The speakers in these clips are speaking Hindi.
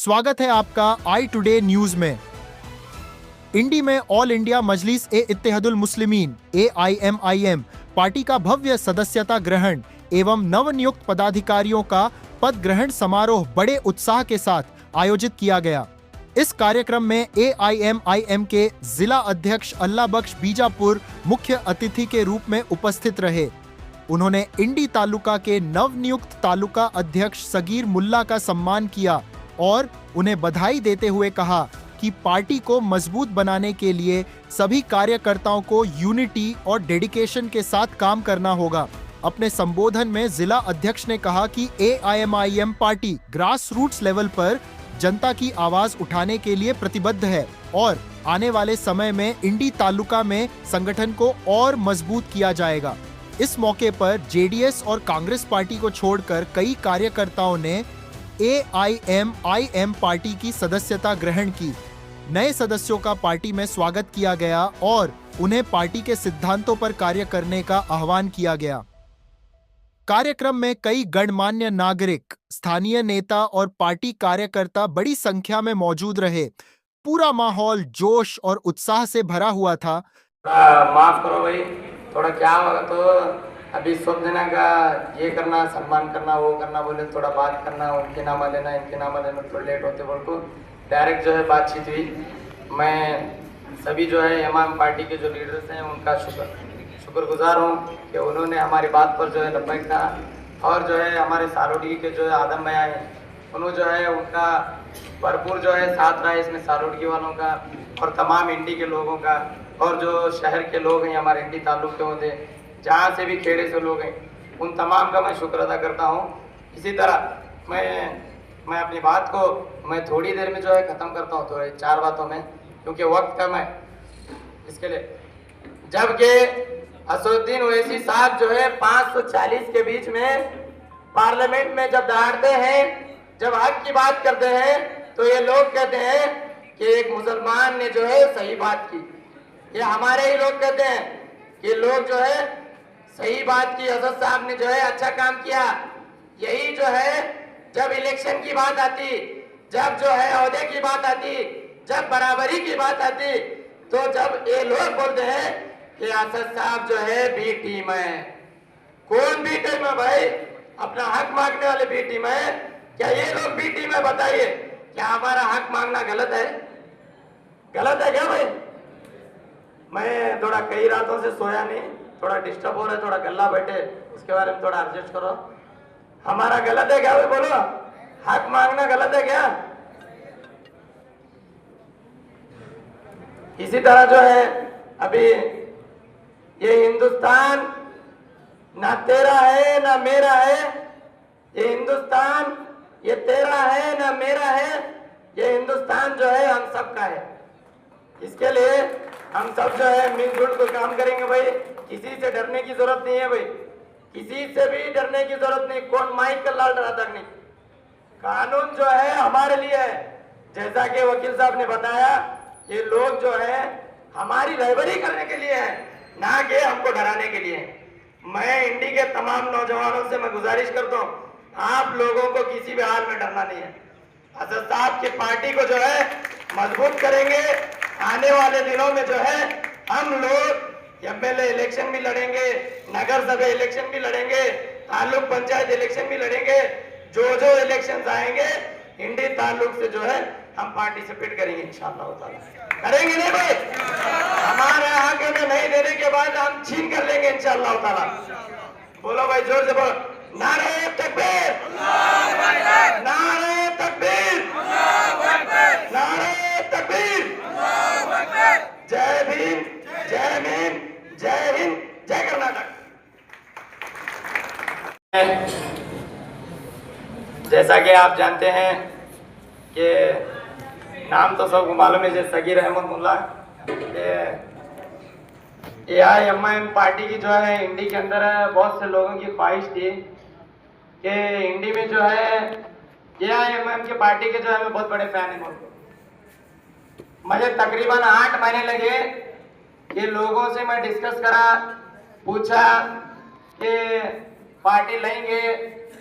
स्वागत है आपका आई टुडे न्यूज में। इंडी में ऑल इंडिया मजलिस ए इत्तेहादुल मुस्लिमीन AIMIM पार्टी का भव्य सदस्यता ग्रहण एवं नवनियुक्त पदाधिकारियों का पद ग्रहण समारोह बड़े उत्साह के साथ आयोजित किया गया। इस कार्यक्रम में AIMIM के जिला अध्यक्ष अल्लाह बख्श बीजापुर मुख्य अतिथि के रूप में उपस्थित रहे। उन्होंने इंडी तालुका के नवनियुक्त तालुका अध्यक्ष सगीर मुल्ला का सम्मान किया और उन्हें बधाई देते हुए कहा कि पार्टी को मजबूत बनाने के लिए सभी कार्यकर्ताओं को यूनिटी और डेडिकेशन के साथ काम करना होगा। अपने संबोधन में जिला अध्यक्ष ने कहा कि AIMIM party grass roots level पर जनता की आवाज उठाने के लिए प्रतिबद्ध है और आने वाले समय में इंडी तालुका में संगठन को और मजबूत किया जाएगा। इस मौके पर JDS और कांग्रेस पार्टी को छोड़कर कई कार्यकर्ताओं ने AIMIM पार्टी की सदस्यता ग्रहण की। नए सदस्यों का पार्टी में स्वागत किया गया और उन्हें पार्टी के सिद्धांतों पर कार्य करने का आह्वान किया गया। कार्यक्रम में कई गणमान्य नागरिक, स्थानीय नेता और पार्टी कार्यकर्ता बड़ी संख्या में मौजूद रहे। पूरा माहौल जोश और उत्साह से भरा हुआ था। माफ करो भाई, थोड़ा क्या होगा तो अभी सब जना का ये करना, सम्मान करना, वो करना, बोले थोड़ा बात करना, उनके नामा लेना, इनके नामा लेना, थोड़ा लेट होते बोल को डायरेक्ट जो है बातचीत हुई। मैं सभी जो है इमाम पार्टी के जो लीडर्स हैं उनका शुक्रगुजार हूँ कि उन्होंने हमारी बात पर जो है लब्बैक कहा और जो है हमारे सारोडी के जो है आदम भैया हैं उन्होंने जो है उनका भरपूर जो है साथ रहा है इसमें, सारोडी वालों का और तमाम इंडी के लोगों का और जो शहर के लोग हैं हमारे इंडी ताल्लुक के होते जहाँ से भी खेड़े से लोग हैं उन तमाम का मैं शुक्र अदा करता हूँ। इसी तरह मैं अपनी बात को मैं थोड़ी देर में जो है ख़त्म करता हूँ, थोड़े 4 बातों में, क्योंकि वक्त कम है इसके लिए। जबकि असदुद्दीन ओवैसी साहब जो है 540 के बीच में पार्लियामेंट में जब दहाड़ते हैं, जब हक की बात करते हैं तो ये लोग कहते हैं कि एक मुसलमान ने जो है सही बात की। ये हमारे ही लोग कहते हैं कि लोग जो है सही बात की, असद साहब ने जो है अच्छा काम किया। यही जो है जब इलेक्शन की बात आती, जब जो है ओहदे की बात आती, जब बराबरी की बात आती, तो जब ये लोग बोलते हैं कि असद साहब जो है बी टीम है। कौन बी टीम है भाई? अपना हक मांगने वाले बी टीम है क्या? ये लोग बी टीम है? बताइए, क्या हमारा हक मांगना गलत है? गलत है क्या भाई? मैं थोड़ा कई रातों से सोया नहीं, थोड़ा डिस्टर्ब हो रहा है, थोड़ा गला बैठे, उसके बारे में थोड़ा एडजस्ट करो। हमारा गलत है क्या भाई? बोलो, हक मांगना गलत है क्या? इसी तरह जो है अभी ये हिंदुस्तान ना तेरा है ना मेरा है, ये हिंदुस्तान ये तेरा है ना मेरा है, ये हिंदुस्तान जो है हम सबका है। इसके लिए हम सब जो है मिलजुल कर काम करेंगे भाई। किसी से डरने की जरूरत नहीं है भाई, किसी से भी डरने की जरूरत नहीं। कौन माइक का लाल डरा तक नहीं। कानून जो है हमारे लिए है। जैसा कि वकील साहब ने बताया, ये लोग जो है हमारी रहबरी करने के लिए है, ना कि हमको डराने के लिए। मैं इंडी के तमाम नौजवानों से मैं गुजारिश करता हूँ, आप लोगों को किसी भी हाल में डरना नहीं है। असद साहब की पार्टी को जो है मजबूत करेंगे। आने वाले दिनों में जो है हम लोग MLA इलेक्शन भी लड़ेंगे, नगर सभा इलेक्शन भी लड़ेंगे, तालुक पंचायत इलेक्शन भी लड़ेंगे। जो इलेक्शन आएंगे इंडी तालुक से जो है हम पार्टिसिपेट करेंगे इंशाअल्लाह ताला। करेंगे नहीं भाई? हमारे हक में नहीं देने के बाद हम छीन कर लेंगे इंशाअल्लाह ताला। बोलो भाई, जोर से बोलो, नारे तकबीर, नारे तकबीर, नारे तकबीर, जय भीम, जय भीम, जय हिंद, जय कर्नाटक। जैसा कि आप जानते हैं कि नाम तो सबको मालूम है, जैसे सगीर अहमद मुल्ला। AIMIM पार्टी की जो है इंडी के अंदर बहुत से लोगों की ख्वाहिश थी कि इंडी में जो है AIMIM की पार्टी के जो है मैं बहुत बड़े फैन हैं। मुझे तकरीबन 8 महीने लगे कि लोगों से मैं डिस्कस करा, पूछा कि पार्टी लेंगे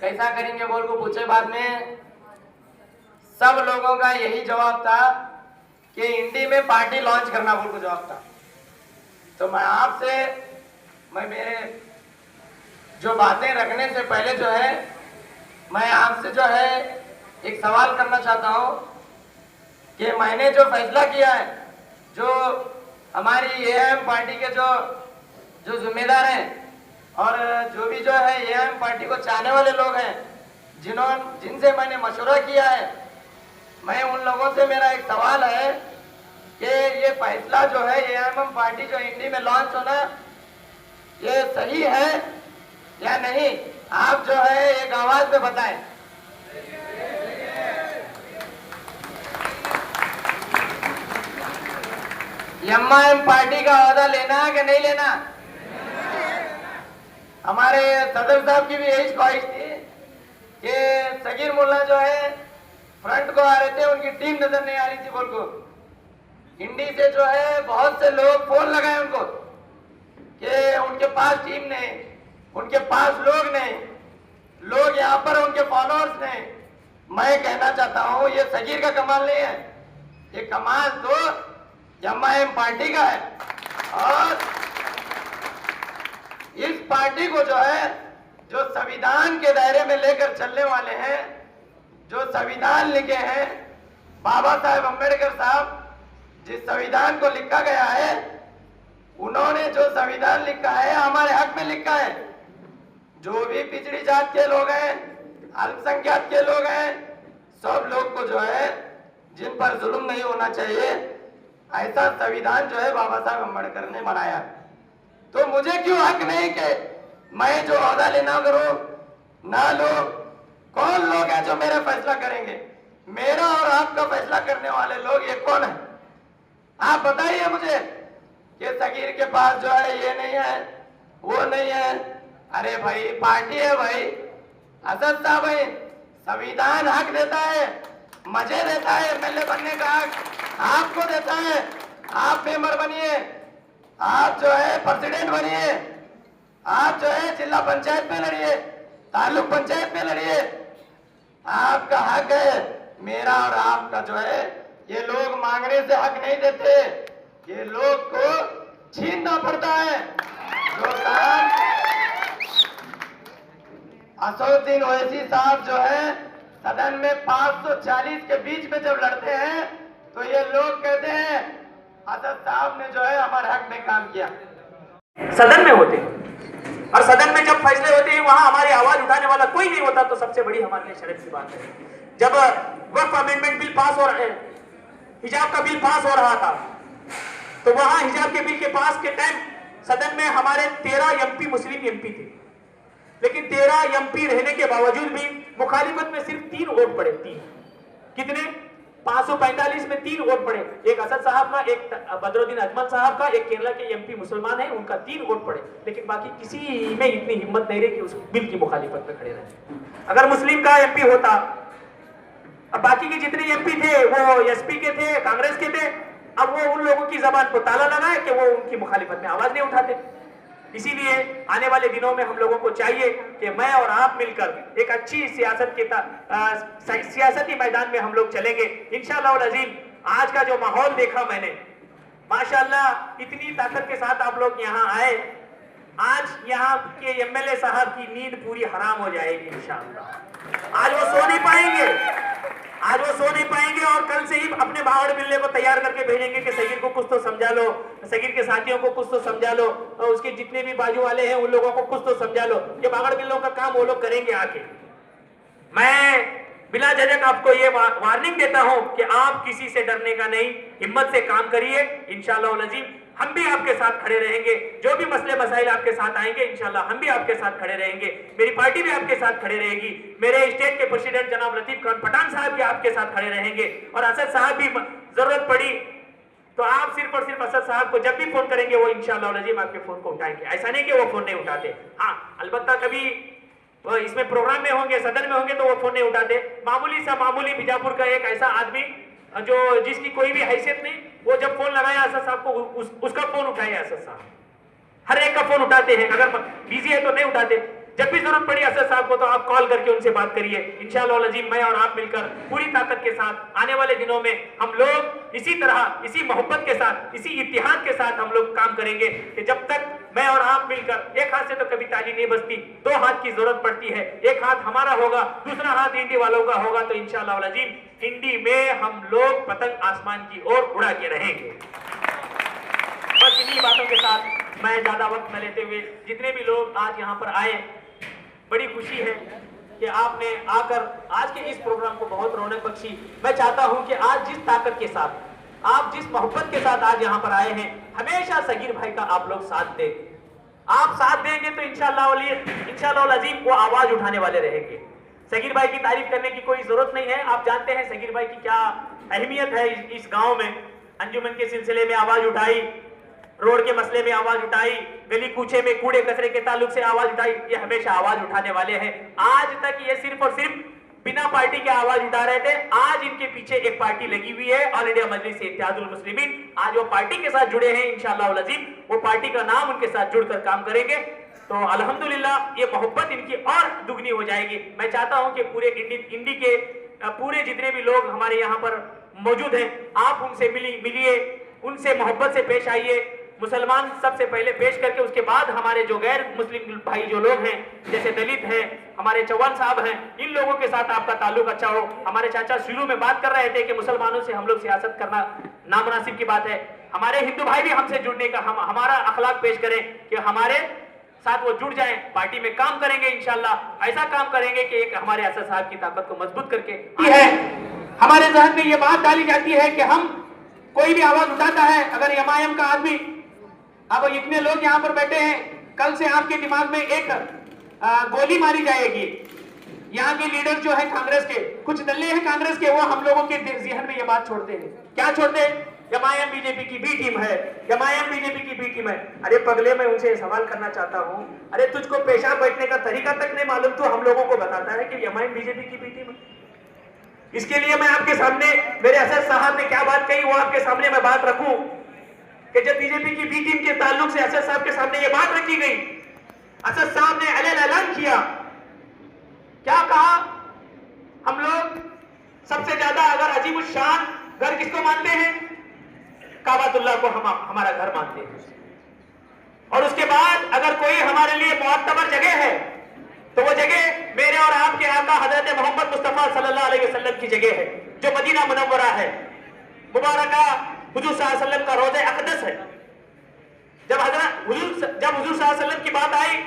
कैसा करेंगे बोल को पूछे। बाद में सब लोगों का यही जवाब था कि इंडी में पार्टी लॉन्च करना बोल को जवाब था। तो मैं मेरे जो बातें रखने से पहले जो है मैं आपसे जो है एक सवाल करना चाहता हूं कि मैंने जो फैसला किया है, जो हमारी एआईएम पार्टी के जो जिम्मेदार हैं और जो भी जो है एआईएम पार्टी को चाहने वाले लोग हैं, जिनसे मैंने मशवरा किया है, मैं उन लोगों से मेरा एक सवाल है कि ये फैसला जो है एआईएम पार्टी जो इंडी में लॉन्च होना, ये सही है या नहीं? आप जो है एक आवाज में बताएं। एमआईएम पार्टी का ओहदा लेना है कि नहीं लेना? हमारे सदर साहब की भी यही ख्वाहिश थी कि सगीर मुल्ला जो है फ्रंट को आ रहे थे, उनकी टीम नजर नहीं आ रही थी बोल को। इंडी से जो है बहुत से लोग फोन लगाए उनको कि उनके पास टीम नहीं, उनके पास लोग नहीं, लोग यहाँ पर उनके फॉलोअर्स नहीं। मैं कहना चाहता हूँ ये सगीर का कमाल नहीं है, ये कमाल तो एमआईएम पार्टी का है। और इस पार्टी को जो है जो संविधान के दायरे में लेकर चलने वाले हैं, जो संविधान लिखे हैं बाबा साहेब अम्बेडकर साहब, जिस संविधान को लिखा गया है, उन्होंने जो संविधान लिखा है हमारे हक में लिखा है। जो भी पिछड़ी जात के लोग हैं, अल्पसंख्यक के लोग हैं, सब लोग को जो है जिन पर जुल्म नहीं होना चाहिए, ऐसा संविधान जो है बाबा साहब अम्बेडकर ने बनाया। तो मुझे क्यों हक नहीं कि मैं जो ओहदा लेना करूं ना लो? कौन लोग हैं जो मेरा फैसला करेंगे? मेरा और आपका फैसला करने वाले लोग ये कौन है? आप बताइए मुझे कि सगीर के पास जो है ये नहीं है, वो नहीं है। अरे भाई पार्टी है भाई, असद साहब भाई, संविधान हक देता है, मजे देता है, एमएलए बनने का हक आपको देता है। आप मेंबर बनिए, आप जो है प्रेसिडेंट बनिए, आप जो है जिला पंचायत में लड़िए, तालुक पंचायत में लड़िए, आपका हक है। मेरा और आपका जो है ये लोग मांगने से हक नहीं देते, ये लोग को छीनना पड़ता है। जो काम असदुद्दीन ओवैसी साहब जो है सदन में 540 के बीच में जब लड़ते हैं तो ये लोग कहते हैं असद साहब ने जो है हमारे हक में काम किया। सदन में होते हैं और सदन में जब फैसले होते हैं वहां हमारी आवाज उठाने वाला कोई नहीं होता, तो सबसे बड़ी हमारे लिए शर्म की बात है। जब वक्फ अमेंडमेंट बिल पास हो रहे, हिजाब का बिल पास हो रहा था, तो वहां हिजाब के बिल के पास के टाइम सदन में हमारे 13 एमपी मुस्लिम एमपी थे, लेकिन 13 एमपी रहने के बावजूद भी मुखालिफत में सिर्फ 3 वोट पड़े। 3 कितने? 545 में 3 वोट पड़े। एक असद साहब का, एक बदरुद्दीन अजमल साहब का, एक केरला के एमपी मुसलमान है, उनका 3 वोट पड़े। लेकिन बाकी किसी में इतनी हिम्मत नहीं रही कि उस बिल की मुखालिफत में खड़े रहे। अगर मुस्लिम का एमपी होता, अब बाकी के जितने एमपी थे वो एसपी के थे, कांग्रेस के थे, अब वो उन लोगों की जबान को ताला लगाए कि वो उनकी मुखालिफत में आवाज नहीं उठाते। इसीलिए आने वाले दिनों में हम लोगों को चाहिए कि मैं और आप मिलकर एक अच्छी सियासती मैदान में हम लोग चलेंगे इंशाअल्लाह अज़ीम। आज का जो माहौल देखा मैंने, माशाअल्लाह इतनी ताकत के साथ आप लोग यहाँ आए। आज यहाँ के एमएलए साहब की नींद पूरी हराम हो जाएगी इंशाअल्लाह। आज वो सो नहीं पाएंगे, आज वो सो नहीं पाएंगे और कल से ही अपने बावड़ बिल्ले को तैयार करके भेजेंगे कि सगीर को कुछ तो समझा लो, सगीर के साथियों को कुछ तो समझा लो, और उसके जितने भी बाजू वाले हैं उन लोगों को कुछ तो समझा लो। ये बावड़ बिल्लों का काम वो लोग करेंगे आके। मैं बिला झिझक आपको ये वार्निंग देता हूं कि आप किसी से डरने का नहीं, हिम्मत से काम करिए इंशाअल्लाह अज़ीम। हम भी आपके साथ खड़े रहेंगे, जो भी मसले मसाइल आपके साथ आएंगे इंशाअल्लाह हम भी आपके साथ खड़े रहेंगे, मेरी पार्टी भी आपके साथ खड़े रहेगी, मेरे स्टेट के प्रेसिडेंट जनाब लतीफ खान पठान साहब भी आपके साथ खड़े रहेंगे, और असद साहब भी जरूरत पड़ी तो आप सिर्फ और सिर्फ असद साहब को जब भी फोन करेंगे वो इंशाअल्लाह अज़ीम आपके फोन को उठाएंगे। ऐसा नहीं कि वो फोन नहीं उठाते, हाँ अलबत्ता कभी इसमें प्रोग्राम में होंगे, सदन में होंगे तो वो फोन नहीं उठाते। मामूली बीजापुर का एक ऐसा आदमी जो जिसकी कोई भी हैसियत नहीं, वो जब फोन लगाया असद साहब को उसका फोन उठाया असद साहब। हर एक का फोन उठाते हैं, अगर बिजी है तो नहीं उठाते। जब भी जरूरत पड़ी असद साहब को तो आप कॉल करके उनसे बात करिए। इंशाअल्लाह अज़ीम मैं और आप मिलकर पूरी ताकत के साथ आने वाले दिनों में हम लोग इसी तरह, इसी मोहब्बत के साथ, इसी इत्तेहाद के साथ हम लोग काम करेंगे कि जब तक मैं और आप मिलकर, एक हाथ से तो कभी ताली नहीं बजती, दो हाथ की जरूरत पड़ती है। एक हाथ हमारा होगा, दूसरा हाथ इंडी वालों का होगा, तो इंशाअल्लाह अज़ीम इंडी में हम लोग पतंग आसमान की ओर उड़ा के रहेंगे। बस इन्हीं बातों के साथ मैं ज्यादा वक्त न लेते हुए, जितने भी लोग आज यहाँ पर आए, बड़ी खुशी है कि आपने आकर आज के इस प्रोग्राम को बहुत रौनक बख्शी। मैं चाहता हूं कि आज जिस ताकत के साथ, आप जिस मोहब्बत के साथ आज यहाँ पर आए हैं, हमेशा सगीर भाई का आप लोग साथ दें। आप साथ देंगे तो इंशाअल्लाह अज़ीम वो आवाज उठाने वाले रहेंगे। सगीर भाई की तारीफ करने की कोई जरूरत नहीं है। आप जानते हैं सगीर भाई की क्या अहमियत है इस गांव में। अंजुमन के सिलसिले में आवाज उठाई, रोड के मसले में आवाज उठाई, गली कूचे में कूड़े कचरे के ताल्लुक से आवाज उठाई। ये हमेशा आवाज उठाने वाले हैं। आज तक ये सिर्फ और सिर्फ बिना पार्टी के आवाज उठा रहे थे। आज इनके पीछे एक पार्टी लगी हुई है, ऑल इंडिया मजलिस इत्तेहादुल मुस्लिमीन। आज वो पार्टी के साथ जुड़े हैं। इंशाअल्लाह अज़ीम वो पार्टी का नाम उनके साथ जुड़कर काम करेंगे तो अल्हम्दुलिल्लाह ये मोहब्बत इनकी और दुगनी हो जाएगी। मैं चाहता हूं कि पूरे इंडी के पूरे जितने भी लोग हमारे यहाँ पर मौजूद हैं, आप उनसे मिलिए, उनसे मोहब्बत से पेश आइए। मुसलमान सबसे पहले पेश करके उसके बाद हमारे जो गैर मुस्लिम भाई जो लोग हैं, जैसे दलित हैं, हमारे चौहान साहब हैं, इन लोगों के साथ आपका ताल्लुक अच्छा हो। हमारे चाचा शुरू में बात कर रहे थे कि मुसलमानों से हम लोग सियासत करना नामुनासिब की बात है। हमारे हिंदू भाई भी हमसे जुड़ने का हमारा अखलाक पेश करें कि हमारे साथ वो जुड़ जाएं, पार्टी में काम करेंगे। इंशाल्लाह ऐसा काम करेंगे कि एक हमारे असद साहब की ताकत को मजबूत करके है। हमारे जहन में ये बात डाली जाती है कि हम कोई भी आवाज उठाता है, अगर एमआईएम का आदमी, अब इतने लोग यहाँ पर बैठे हैं, कल से आपके दिमाग में एक गोली मारी जाएगी। यहाँ के लीडर जो है कांग्रेस के, कुछ दल्ले हैं कांग्रेस के, वो हम लोगों के जहन में ये बात छोड़ते हैं। क्या छोड़ते हैं? एमआईएम बीजेपी की बी टीम है, एमआईएम बीजेपी की बी टीम है। अरे पगले, मैं उनसे सवाल करना चाहता हूँ, अरे तुझको पेशाब बैठने का तरीका तक नहीं मालूम, तो हम लोगों को बताता है कि एमआईएम बीजेपी की बी टीम है। इसके लिए मैं आपके सामने, मेरे असद साहब ने क्या बात कही वो आपके सामने मैं बात रखूं कि जब बीजेपी की बी टीम के ताल्लुक से असद साहब के सामने ये बात रखी गई, असद साहब ने ऐलान किया, क्या कहा? हम लोग सबसे ज्यादा अगर अजीब उस शान घर किसको मानते हैं? काबातुल्लाह को हमारा घर मानते हैं। और उसके बाद अगर कोई हमारे लिए मुअत्तबर जगह है तो वो जगह मेरे और आपके आका हजरत मोहम्मद मुस्तफा सल्लल्लाहु अलैहि वसल्लम की जगह है, जो मदीना मुनव्वरा है, मुबारका हुजूर सल्लल्लाहु अलैहि वसल्लम का रोज़े अक़दस है। जब हुजूर सल्लल्लाहु अलैहि वसल्लम की बात आई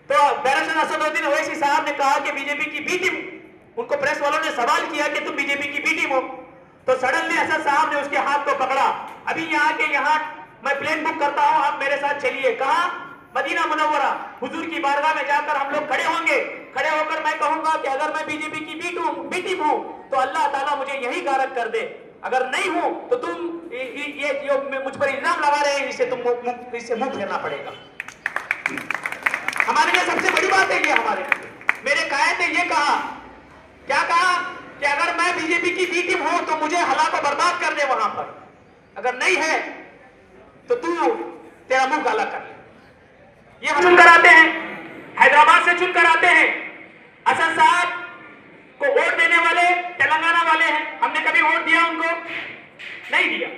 तो बैरशन असदुद्दीन ओवैसी साहब ने कहा कि बीजेपी की बी टीम, उनको प्रेस वालों ने सवाल किया कि तुम बीजेपी की बी टीम हो, तो सडनली असद साहब ने उसके हाथ को पकड़ा। अभी यहाँ मैं प्लेन बुक करता हूं, आप मेरे साथ चलिए। कहा? मदीना मुनव्वरा, हुजूर की बारगाह में जाकर हम लोग खड़े होंगे। खड़े होकर मैं कहूंगा कि अगर मैं बीजेपी की बी टीम हूं तो अल्लाह ताला मुझे यही गारक कर दे, अगर नहीं हूं तो तुम ये मुझ पर इल्जाम लगा रहे हैं, इससे मुंह फेरना पड़ेगा। हमारे लिए सबसे बड़ी बात है ये। हमारे मेरे कायद ने ये कहा, क्या कहा? कि अगर मैं बीजेपी की बी टीम हूं तो मुझे हला को बर्बाद कर दे वहां पर, अगर नहीं है तो तू तेरा मुंह काला कर ले। ये हम चुनकर आते हैं, हैदराबाद से चुनकर आते हैं। असद साहब को वोट देने वाले तेलंगाना वाले हैं। हमने कभी वोट दिया उनको? नहीं दिया।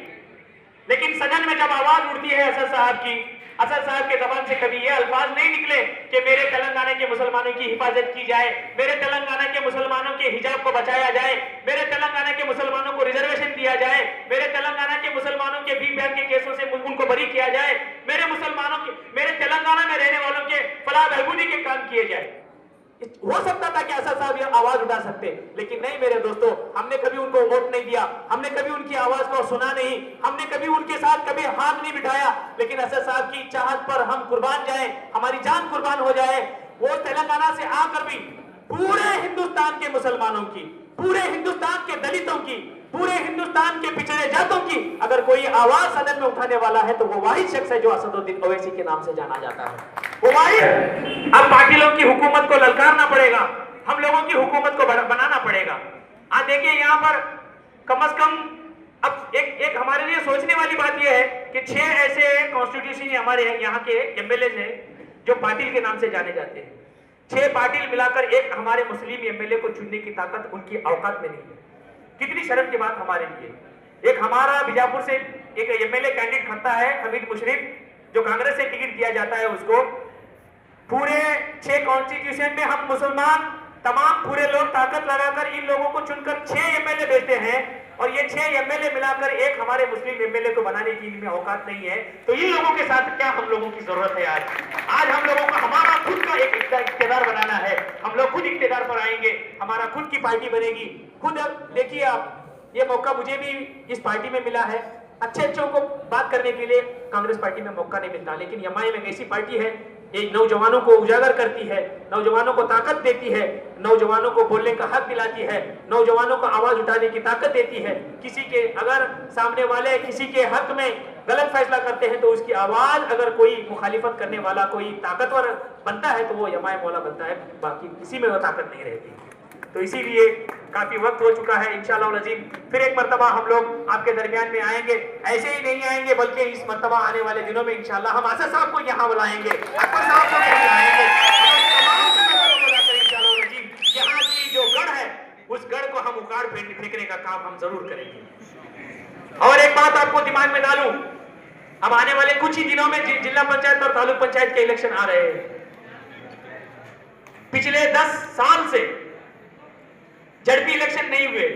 लेकिन सदन में जब आवाज उठती है असद साहब की, असद साहब के जबान से कभी ये अल्फाज नहीं निकले कि मेरे तेलंगाना के मुसलमानों की हिफाजत की जाए, मेरे तेलंगाना के मुसलमानों के हिजाब को बचाया जाए, मेरे तेलंगाना के मुसलमानों को रिजर्वेशन दिया जाए, मेरे तेलंगाना के मुसलमानों के बीपीएल के केसों से उनको बरी किया जाए, मेरे तेलंगाना में रहने वालों के फलाह बहबूदी के काम किए जाए। हो सकता था कि असद साहब ये आवाज उठा सकते, लेकिन नहीं मेरे दोस्तों, हमने कभी उनको वोट नहीं दिया, हमने कभी उनकी आवाज को सुना नहीं, हमने कभी उनके साथ कभी हाथ नहीं बिठाया। लेकिन असद साहब की चाहत पर हम कुर्बान जाएं, हमारी जान कुर्बान हो जाए। वो तेलंगाना से आकर भी पूरे हिंदुस्तान के मुसलमानों की, पूरे हिंदुस्तान के दलितों की, पूरे हिंदुस्तान के पिछड़े जातों की अगर कोई आवाज सदन में उठाने वाला है तो वो वाहिद शख्स है जो असदुद्दीन ओवैसी के नाम से जाना जाता है। वो वाहिद। अब पार्टी लोग की हुकूमत को ललकारना पड़ेगा, हम लोगों की हुकूमत को बनाना पड़ेगा। आज देखिए यहाँ पर कम से कम अब एक हमारे लिए सोचने वाली बात यह है कि 6 ऐसे कॉन्स्टिट्यूशन हमारे यहाँ के एमएलए हैं जो पाटिल के नाम से जाने जाते हैं। 6 पाटिल मिलाकर एक हमारे मुस्लिम एमएलए को चुनने की ताकत उनकी औकात में नहीं है। कितनी शर्म की बात हमारे लिए। एक हमारा बीजापुर से एक एमएलए कैंडिडेट खड़ता है हमीद मुशर्रफ, जो कांग्रेस से टिकट दिया जाता है उसको। पूरे 6 कॉन्स्टिट्यूशन में हम मुसलमान तमाम पूरे लोग ताकत लगाकर इन लोगों को चुनकर 6 एमएलए देते हैं, और ये 6 एमएलए मिलाकर एक हमारे मुस्लिम एमएलए को बनाने की इनमें औकात नहीं है। तो इन लोगों के साथ क्या हम लोगों की जरूरत है? आज हम लोगों को हमारा खुद का एक इख्तियार बनाना है। हम लोग खुद इख्तियार पर आएंगे, हमारा खुद की पार्टी बनेगी। खुद अब देखिए आप, ये मौका मुझे भी इस पार्टी में मिला है। अच्छे को बात करने के लिए कांग्रेस पार्टी में मौका नहीं मिलता, लेकिन एमआईएम एक ऐसी पार्टी है, ये नौजवानों को उजागर करती है, नौजवानों को ताकत देती है, नौजवानों को बोलने का हक दिलाती है, नौजवानों को आवाज उठाने की ताकत देती है। किसी के अगर सामने वाले किसी के हक में गलत फैसला करते हैं तो उसकी आवाज अगर कोई मुखालिफत करने वाला कोई ताकतवर बनता है तो वो एमआईएम वाला बनता है, बाकी किसी में वो ताकत नहीं रहती। तो इसीलिए काफी वक्त हो चुका है। इंशाअल्लाह अज़ीम फिर एक मर्तबा हम लोग आपके दरमियान में आएंगे। ऐसे ही नहीं आएंगे बल्कि इस मर्तबा आने वाले दिनों में इंशाअल्लाह हम आसिफ साहब को यहाँ बुलाएंगे, अकबर साहब को यहाँ लाएंगे, इंशाअल्लाह अज़ीम। यहाँ की जो गढ़ है उस गढ़ को हम उखाड़ फेंकने का काम हम जरूर करेंगे। और एक बात आपको दिमाग में डालूं, अब आने वाले कुछ ही दिनों में जिला पंचायत और तालुक पंचायत के इलेक्शन आ रहे हैं। पिछले 10 साल से झड़पी इलेक्शन नहीं हुए,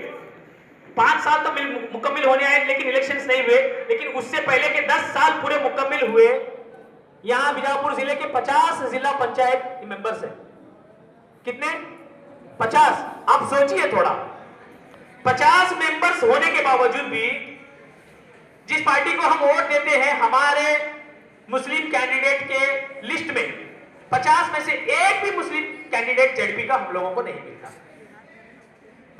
5 साल तो मुकम्मल होने आए लेकिन इलेक्शंस नहीं हुए। लेकिन उससे पहले के 10 साल पूरे मुकम्मल हुए। यहां बीजापुर जिले के 50 जिला पंचायत मेंबर्स हैं। कितने? 50। आप सोचिए थोड़ा, 50 मेंबर्स होने के बावजूद भी जिस पार्टी को हम वोट देते हैं हमारे मुस्लिम कैंडिडेट के लिस्ट में 50 में से एक भी मुस्लिम कैंडिडेट झड़पी का हम लोगों को नहीं मिलता।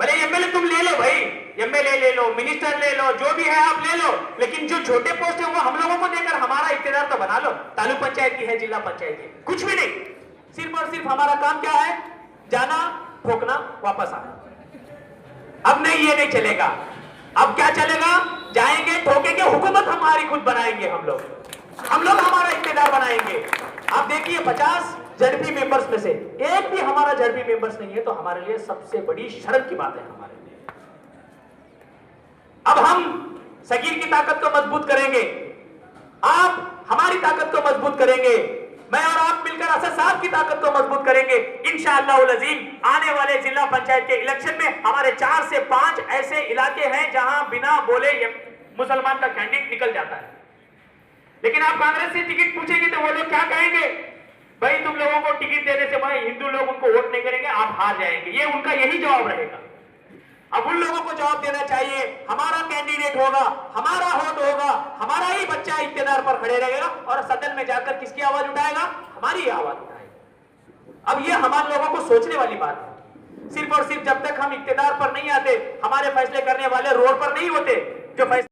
भले एमएलए तुम ले लो भाई, एमएलए ले लो, मिनिस्टर ले लो, जो भी है आप ले लो, लेकिन जो छोटे पोस्ट है वो हम लोगों को देकर हमारा इख्तियार तो बना लो। तालुक पंचायत की है, जिला पंचायत की, कुछ भी नहीं। सिर्फ और सिर्फ हमारा काम क्या है? जाना, ठोकना, वापस आना। अब नहीं, ये नहीं चलेगा। अब क्या चलेगा? जाएंगे, ठोकेंगे, हुकूमत हमारी खुद बनाएंगे हम लोग हमारा इख्तियार बनाएंगे। आप देखिए 50 झड़पी मेंबर्स में से एक भी हमारा झड़पी मेंबर्स नहीं है, तो हमारे लिए सबसे बड़ी शर्म की बात है हमारे लिए। अब हम सगीर की ताकत को मजबूत करेंगे, आप हमारी ताकत को मजबूत करेंगे, मैं और आप मिलकर असद साहब की ताकत को मजबूत करेंगे। इंशाअल्लाह अज़ीम आने वाले जिला पंचायत के इलेक्शन में हमारे 4 से 5 ऐसे इलाके हैं जहां बिना बोले मुसलमान का कैंडिडेट निकल जाता है। लेकिन आप कांग्रेस से टिकट पूछेंगे तो वो लोग क्या कहेंगे? भाई तुम लोगों को टिकट देने से भाई हिंदू लोग उनको वोट नहीं करेंगे, आप हार जाएंगे। ये उनका यही जवाब रहेगा। अब उन लोगों को जवाब देना चाहिए, हमारा कैंडिडेट होगा, हमारा वोट होगा, हमारा ही बच्चा इख्तियार पर खड़े रहेगा और सदन में जाकर किसकी आवाज उठाएगा? हमारी आवाज उठाएगा। अब ये हमारे लोगों को सोचने वाली बात है। सिर्फ और सिर्फ जब तक हम इख्तियार पर नहीं आते, हमारे फैसले करने वाले रोड पर नहीं होते, जो फैसले